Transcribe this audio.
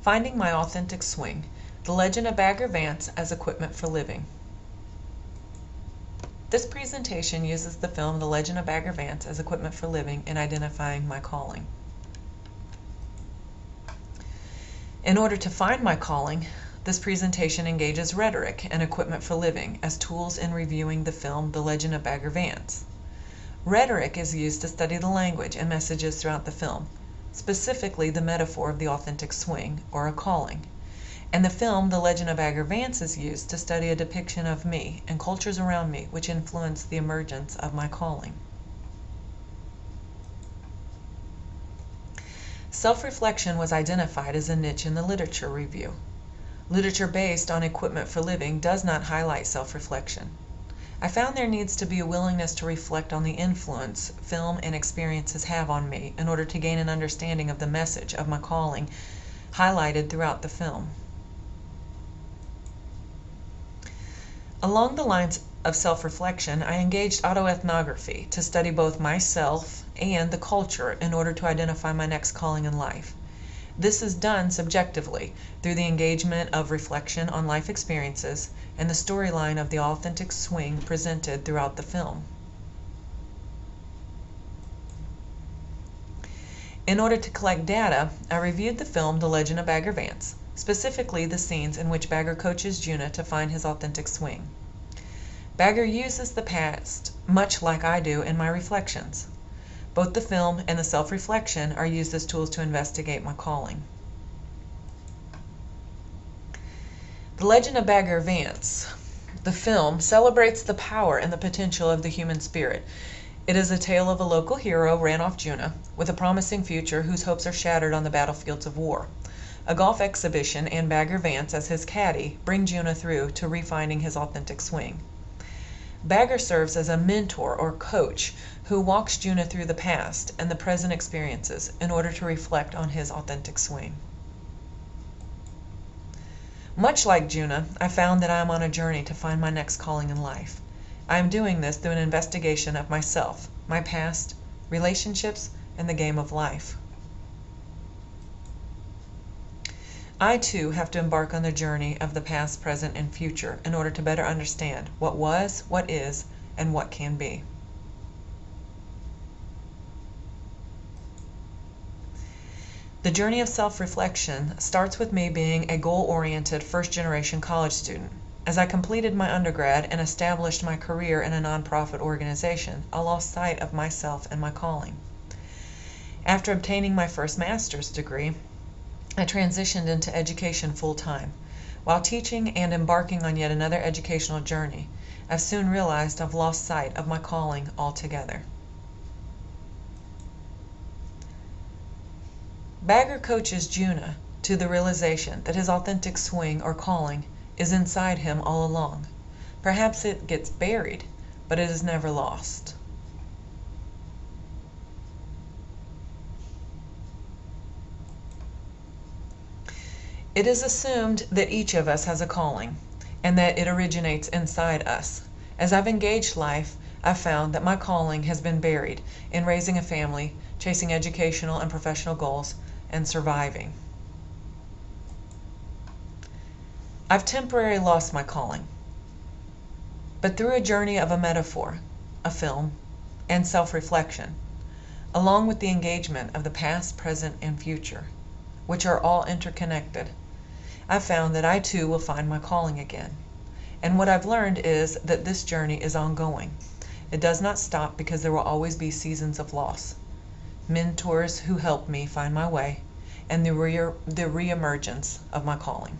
Finding My Authentic Swing, The Legend of Bagger Vance as Equipment for Living. This presentation uses the film The Legend of Bagger Vance as equipment for living in identifying my calling. In order to find my calling, this presentation engages rhetoric and equipment for living as tools in reviewing the film The Legend of Bagger Vance. Rhetoric is used to study the language and messages throughout the film, specifically the metaphor of the authentic swing, or a calling. And the film The Legend of Bagger Vance is used to study a depiction of me and cultures around me which influence the emergence of my calling. Self-reflection was identified as a niche in the literature review. Literature based on equipment for living does not highlight self-reflection. I found there needs to be a willingness to reflect on the influence film and experiences have on me in order to gain an understanding of the message of my calling highlighted throughout the film. Along the lines of self-reflection, I engaged autoethnography to study both myself and the culture in order to identify my next calling in life. This is done subjectively through the engagement of reflection on life experiences and the storyline of the authentic swing presented throughout the film. In order to collect data, I reviewed the film The Legend of Bagger Vance, specifically the scenes in which Bagger coaches Junna to find his authentic swing. Bagger uses the past much like I do in my reflections. Both the film and the self-reflection are used as tools to investigate my calling. The Legend of Bagger Vance, the film, celebrates the power and the potential of the human spirit. It is a tale of a local hero, Ranulph Junna, with a promising future whose hopes are shattered on the battlefields of war. A golf exhibition and Bagger Vance as his caddy bring Junna through to refining his authentic swing. Bagger serves as a mentor or coach who walks Junna through the past and the present experiences in order to reflect on his authentic swing. Much like Junna, I found that I am on a journey to find my next calling in life. I am doing this through an investigation of myself, my past, relationships, and the game of life. I too have to embark on the journey of the past, present, and future in order to better understand what was, what is, and what can be. The journey of self-reflection starts with me being a goal-oriented first-generation college student. As I completed my undergrad and established my career in a nonprofit organization, I lost sight of myself and my calling. After obtaining my first master's degree, I transitioned into education full-time. While teaching and embarking on yet another educational journey, I soon realized I've lost sight of my calling altogether. Bagger coaches Junna to the realization that his authentic swing or calling is inside him all along. Perhaps it gets buried, but it is never lost. It is assumed that each of us has a calling, and that it originates inside us. As I've engaged life, I've found that my calling has been buried in raising a family, chasing educational and professional goals, and surviving. I've temporarily lost my calling, but through a journey of a metaphor, a film, and self-reflection, along with the engagement of the past, present, and future, which are all interconnected, I've found that I too will find my calling again. And what I've learned is that this journey is ongoing. It does not stop because there will always be seasons of loss, mentors who help me find my way, and the re-emergence of my calling.